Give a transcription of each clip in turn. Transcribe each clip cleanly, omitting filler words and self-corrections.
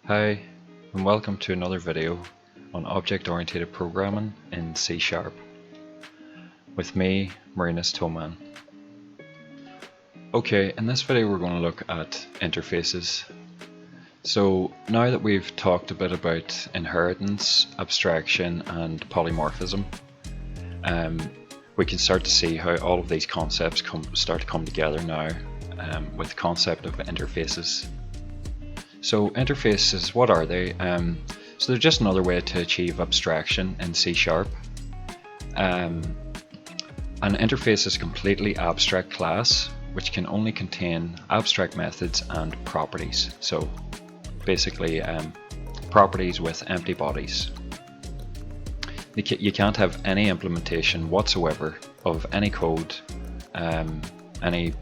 Hi, and welcome to another video on object-oriented programming in C#. With me, Marinas Toman. Okay, in this video we're going to look at interfaces. So now that we've talked a bit about inheritance, abstraction and polymorphism, we can start to see how all of these concepts start to come together now with the concept of interfaces. So interfaces, what are they? So they're just another way to achieve abstraction in C#. An interface is a completely abstract class which can only contain abstract methods and properties. So basically properties with empty bodies. You can't have any implementation whatsoever of any code, any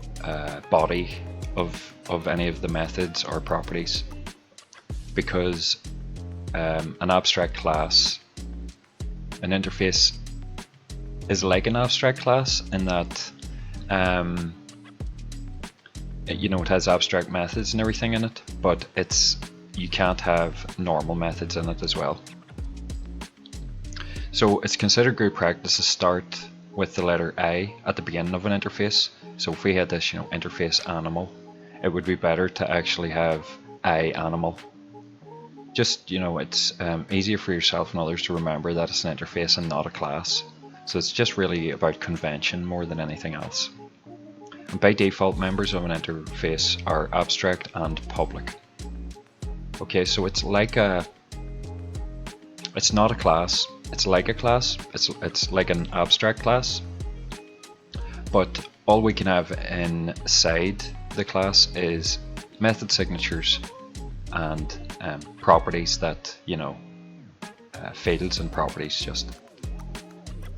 body of any of the methods or properties, because an abstract class, an interface is like an abstract class in that it has abstract methods and everything in it, but you can't have normal methods in it as well. So it's considered good practice to start with the letter I at the beginning of an interface. So if we had this, interface animal, it would be better to actually have I animal. Just, it's easier for yourself and others to remember that it's an interface and not a class. So it's just really about convention more than anything else. And by default, members of an interface are abstract and public. Okay, so it's like it's not a class, it's like a class, it's like an abstract class, but all we can have inside the class is method signatures and properties that, fields and properties just,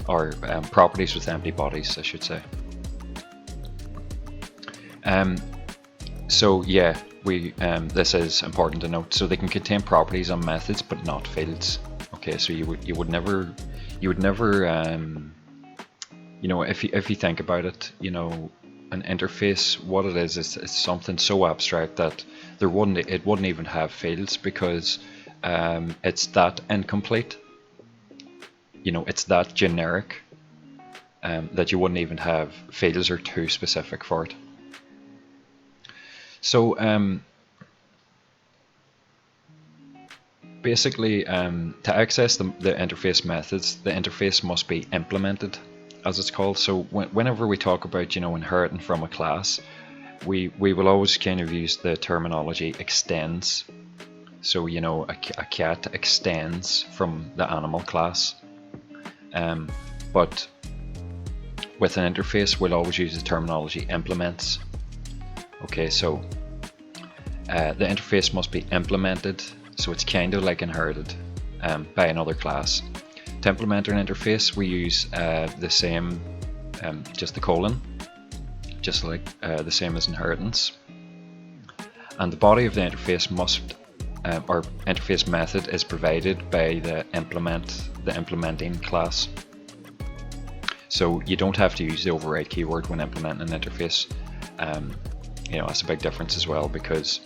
or properties with empty bodies, I should say. So yeah, this is important to note. So they can contain properties and methods, but not fields. Okay, so you would never, if you think about it, an interface, what it is it's something so abstract that it wouldn't even have fields, because it's that incomplete. It's that generic that you wouldn't even have fields, or too specific for it. So basically, to access the interface methods, the interface must be implemented, as it's called. So whenever we talk about inheriting from a class, we will always kind of use the terminology extends. So a cat extends from the animal class, but with an interface we'll always use the terminology implements. Okay, so the interface must be implemented, so it's kind of like inherited by another class. To implement an interface, we use the same, just the colon, just like the same as inheritance. And the body of the interface must, or interface method, is provided by the implementing class. So you don't have to use the override keyword when implementing an interface. That's a big difference as well, because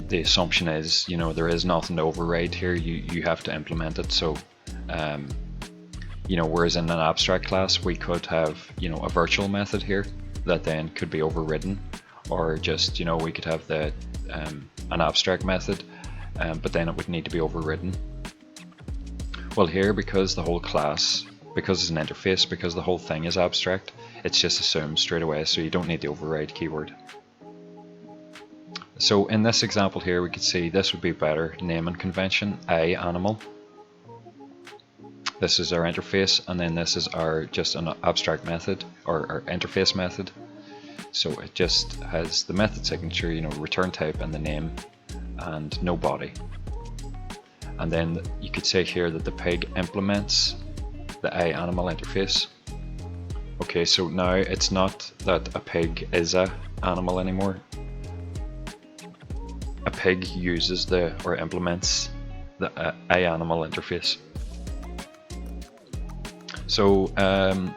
the assumption is there is nothing to override here. You have to implement it. So whereas in an abstract class we could have a virtual method here that then could be overridden, or just we could have the an abstract method, but then it would need to be overridden. Well, here, because the whole class, because it's an interface, because the whole thing is abstract, it's just assumed straight away, so you don't need the override keyword. So in this example here, we could see this would be better naming convention, I animal. This is our interface, and then this is our just an abstract method, or our interface method. So it just has the method signature, return type and the name, and no body. And then you could say here that the pig implements the I animal interface. Okay, so now it's not that a pig is a animal anymore. A pig uses or implements the I animal interface. So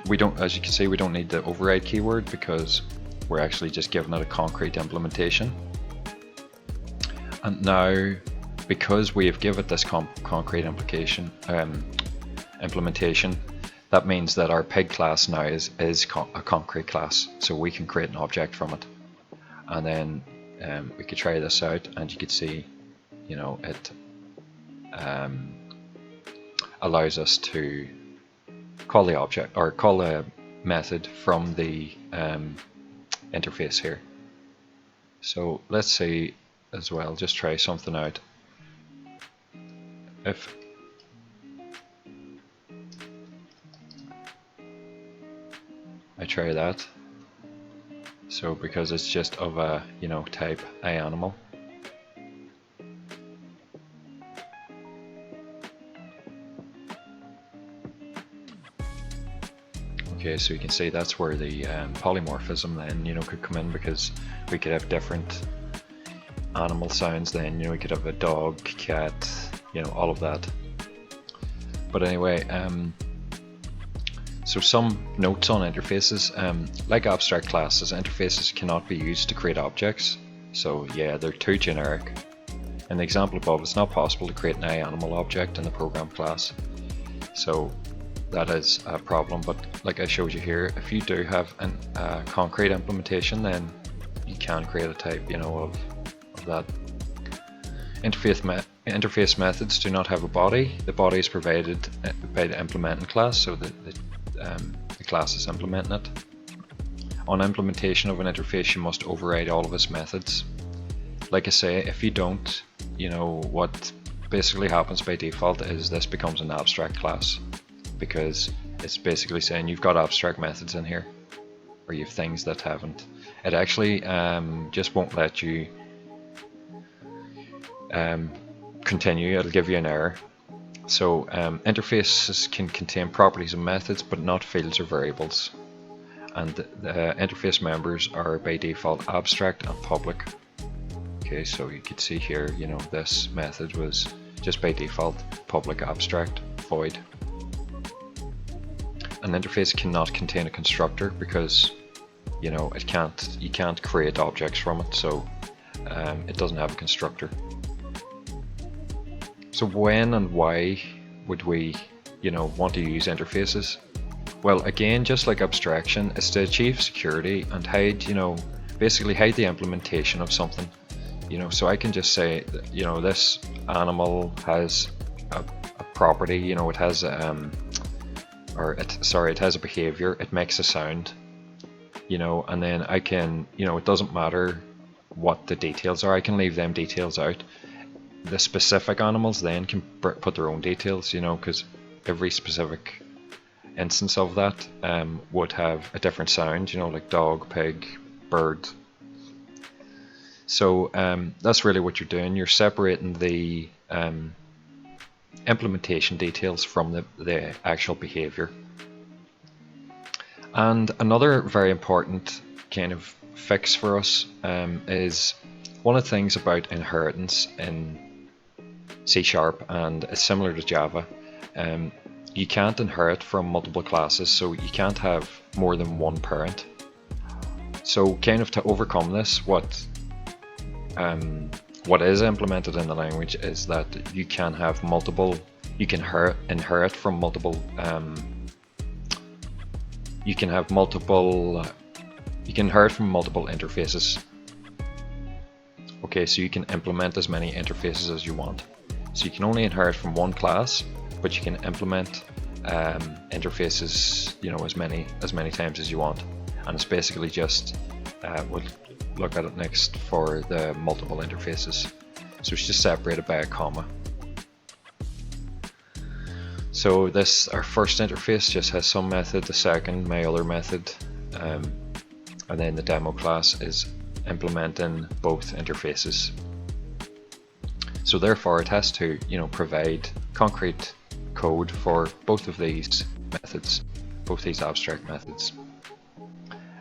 we don't, as you can see, we don't need the override keyword, because we're actually just giving it a concrete implementation. And now, because we have given it this concrete implementation, that means that our pig class now is a concrete class, so we can create an object from it. And then we could try this out, and you could see, you know, it allows us to call the object or call a method from the interface here. So let's see as well, just try something out. If I try that, so because it's just of a, you know, type A animal. Okay, so you can see that's where the polymorphism then, you know, could come in, because we could have different animal sounds then, you know, we could have a dog, cat, you know, all of that. But anyway, so some notes on interfaces. Like abstract classes, interfaces cannot be used to create objects. So yeah, they're too generic. In the example above, it's not possible to create an animal object in the program class. So that is a problem, but like I showed you here, if you do have a concrete implementation, then you can create a type, you know, of that. Interface methods do not have a body. The body is provided by the implementing class, so the class is implementing it. On implementation of an interface, you must override all of its methods. Like I say, if you don't, you know, what basically happens by default is this becomes an abstract class, because it's basically saying you've got abstract methods in here, or you have things that haven't. It actually just won't let you continue. It'll give you an error. So interfaces can contain properties and methods, but not fields or variables. And the interface members are by default abstract and public. Okay, so you could see here, you know, this method was just by default public abstract void. An interface cannot contain a constructor because, you know, you can't create objects from it, so it doesn't have a constructor. So when and why would we, you know, want to use interfaces? Well, again, just like abstraction, it's to achieve security and hide, you know, basically hide the implementation of something. You know, so I can just say that, you know, this animal has a property, you know, it has it has a behavior, it makes a sound, you know, and then I can, you know, it doesn't matter what the details are, I can leave them details out. The specific animals then can put their own details, you know, because every specific instance of that would have a different sound, you know, like dog, pig, bird. So that's really what you're doing. You're separating the implementation details from the actual behavior. And another very important kind of fix for us is one of the things about inheritance in C#, and it's similar to Java. You can't inherit from multiple classes, so you can't have more than one parent. So kind of to overcome this, what is implemented in the language is that you can have multiple, you can inherit from multiple, you can inherit from multiple interfaces. Okay, so you can implement as many interfaces as you want. So you can only inherit from one class, but you can implement interfaces, you know, as many times as you want. And it's basically just we'll look at it next for the multiple interfaces. So it's just separated by a comma. So this, our first interface just has some method, the second my other method, and then the demo class is implementing both interfaces. So therefore it has to, you know, provide concrete code for both of these methods, both these abstract methods.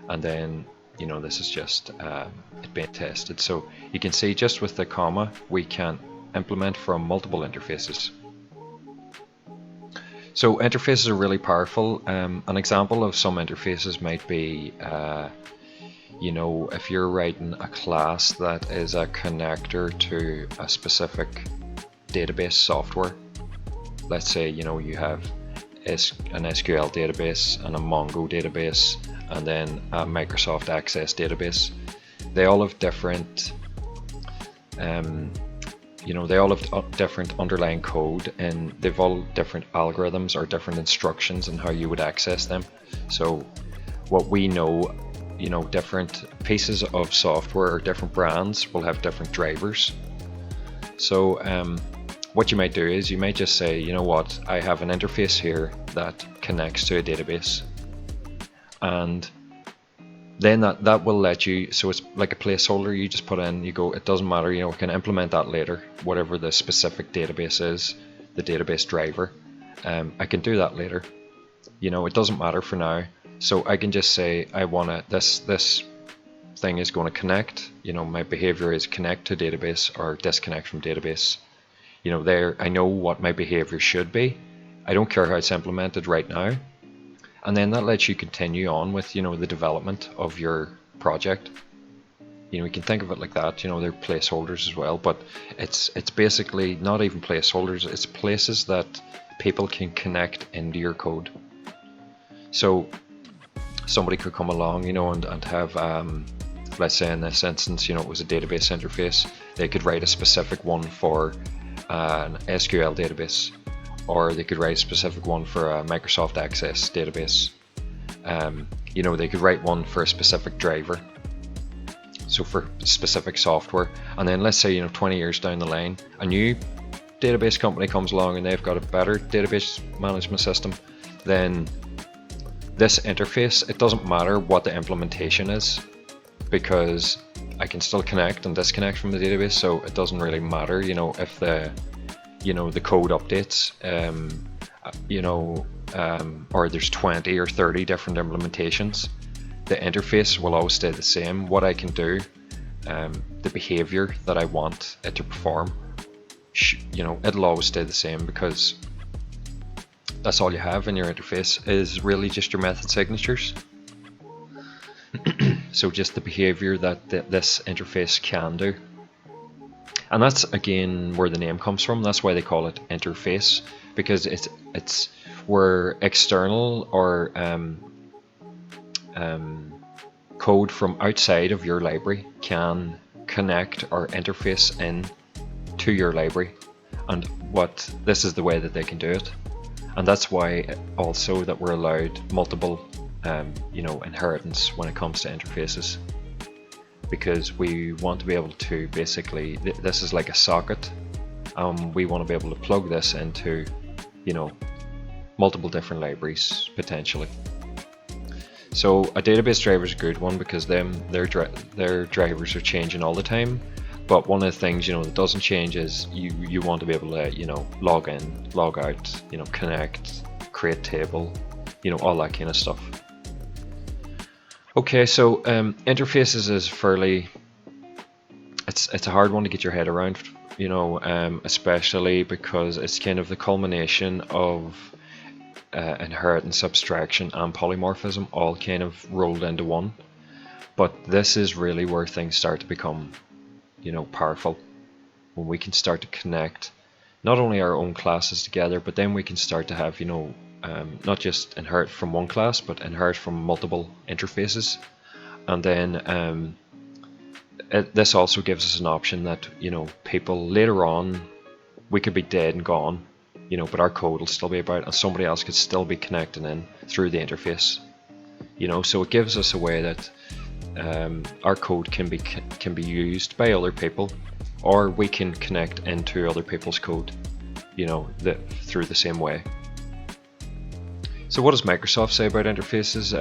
And then, you know, this is just it being tested. So you can see just with the comma we can implement from multiple interfaces. So interfaces are really powerful. An example of some interfaces might be You know, if you're writing a class that is a connector to a specific database software, let's say, you know, you have an SQL database and a Mongo database and then a Microsoft Access database. They all have different, you know, they all have different underlying code, and they've all different algorithms or different instructions in how you would access them. So what we know, you know, different pieces of software or different brands will have different drivers. So what you might do is you might just say, you know what, I have an interface here that connects to a database, and then that will let you, so it's like a placeholder you just put in, you go, it doesn't matter, you know, we can implement that later, whatever the specific database is, the database driver, I can do that later, you know, it doesn't matter for now. So I can just say I want to, this thing is going to connect, you know, my behavior is connect to database or disconnect from database. You know, there I know what my behavior should be. I don't care how it's implemented right now. And then that lets you continue on with, you know, the development of your project. You know, you can think of it like that, you know, they're placeholders as well, but it's basically not even placeholders, it's places that people can connect into your code. So somebody could come along, you know, and have, let's say in this instance, you know, it was a database interface. They could write a specific one for an SQL database, or they could write a specific one for a Microsoft Access database. You know, they could write one for a specific driver, so for specific software. And then let's say, you know, 20 years down the line, a new database company comes along and they've got a better database management system, then this interface, it doesn't matter what the implementation is, because I can still connect and disconnect from the database, so it doesn't really matter, you know, if the, you know, the code updates, you know, or there's 20 or 30 different implementations, the interface will always stay the same. What I can do, the behavior that I want it to perform, you know, it'll always stay the same, because that's all you have in your interface is really just your method signatures. So just the behavior that this interface can do. And that's again where the name comes from. That's why they call it interface, because it's where external or code from outside of your library can connect or interface in to your library. And this is the way that they can do it. And that's why also that we're allowed multiple you know, inheritance when it comes to interfaces, because we want to be able to basically, this is like a socket, we want to be able to plug this into, you know, multiple different libraries potentially. So a database driver is a good one, because their drivers are changing all the time. But one of the things, you know, that doesn't change is you want to be able to, you know, log in, log out, you know, connect, create table, you know, all that kind of stuff. Okay, so interfaces is fairly, it's a hard one to get your head around, you know, especially because it's kind of the culmination of inheritance, abstraction and polymorphism all kind of rolled into one. But this is really where things start to become, you know, powerful, when we can start to connect not only our own classes together, but then we can start to have, you know, not just inherit from one class, but inherit from multiple interfaces. And then this also gives us an option that, you know, people later on, we could be dead and gone, you know, but our code will still be about, and somebody else could still be connecting in through the interface, you know. So it gives us a way that our code can be used by other people, or we can connect into other people's code, you know, through the same way. So what does Microsoft say about interfaces?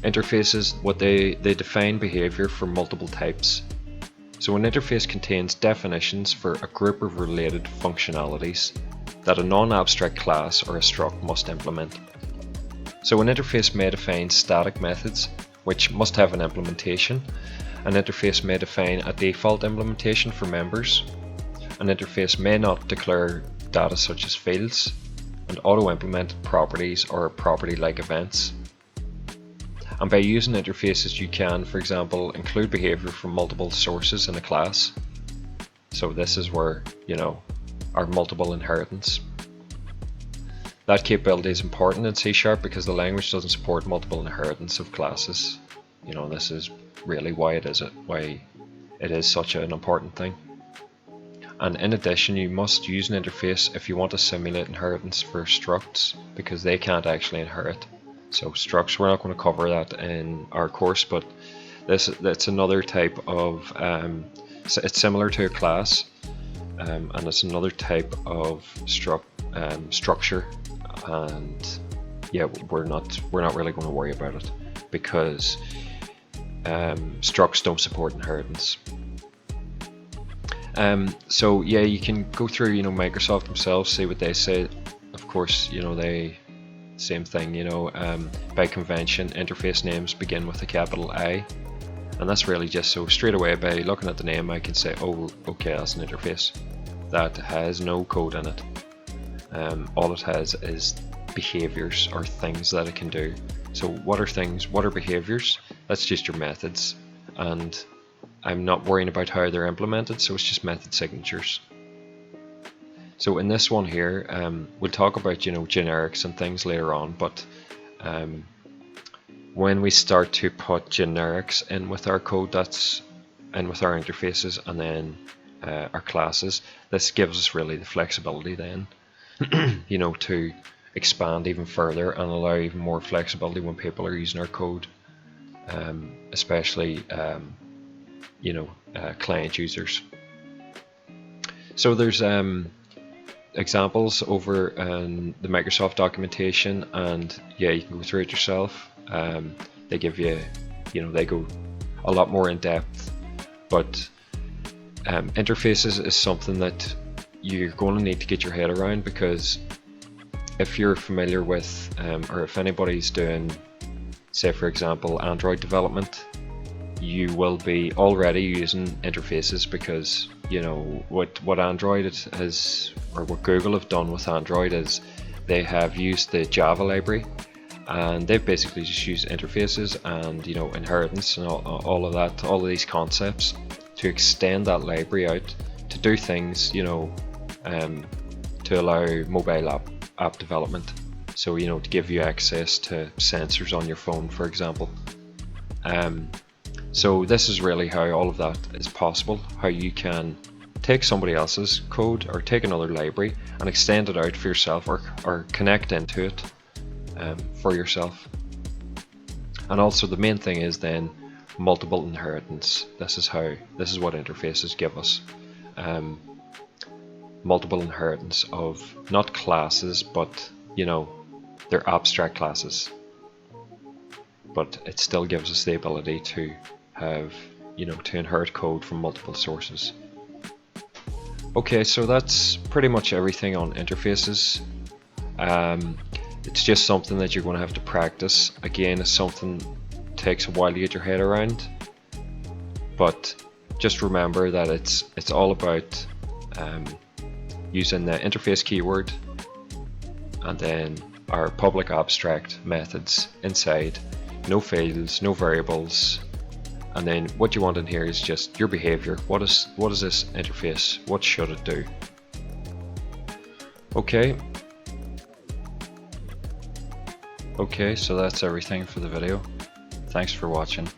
Interfaces, what they define behavior for multiple types. So an interface contains definitions for a group of related functionalities that a non-abstract class or a struct must implement. So an interface may define static methods, which must have an implementation. An interface may define a default implementation for members. An interface may not declare data such as fields, and auto-implement properties or property-like events. And by using interfaces, you can, for example, include behavior from multiple sources in a class. So this is where, our multiple inheritance. That capability is important in C# because the language doesn't support multiple inheritance of classes. This is really why it is such an important thing. And in addition, you must use an interface if you want to simulate inheritance for structs, because they can't actually inherit. So structs, we're not going to cover that in our course, but that's another type of, it's similar to a class, and it's another type of structure, and yeah, we're not really going to worry about it because structs don't support inheritance. So yeah, you can go through, Microsoft themselves, see what they say. Of course, they same thing, by convention, interface names begin with a capital I, and that's really just so straight away by looking at the name I can say, oh, okay, that's an interface that has no code in it. All it has is behaviors or things that it can do. So what are behaviors? That's just your methods, and I'm not worrying about how they're implemented, so it's just method signatures. So in this one here, we'll talk about generics and things later on, but when we start to put generics in with our code, that's in with our interfaces and then our classes, this gives us really the flexibility then to expand even further and allow even more flexibility when people are using our code, especially client users. So there's examples over in the Microsoft documentation, and yeah, you can go through it yourself. They give you, they go a lot more in depth, but interfaces is something that you're going to need to get your head around, because if you're familiar with, or if anybody's doing, say for example, Android development, you will be already using interfaces, because what Android has, or what Google have done with Android, is they have used the Java library, and they've basically just used interfaces and inheritance and all of that, all of these concepts, to extend that library out to do things to allow mobile app development. So to give you access to sensors on your phone, for example. So this is really how all of that is possible, how you can take somebody else's code or take another library and extend it out for yourself, or connect into it for yourself. And also the main thing is then multiple inheritance. This is what interfaces give us. Multiple inheritance of not classes, but they're abstract classes, but it still gives us the ability to have to inherit code from multiple sources. Okay, so that's pretty much everything on interfaces. It's just something that you're going to have to practice. Again, it's something that takes a while to get your head around, but just remember that it's all about using the interface keyword and then our public abstract methods inside, no fields, no variables, and then what you want in here is just your behavior. What is this interface? What should it do? Okay, so that's everything for the video. Thanks for watching.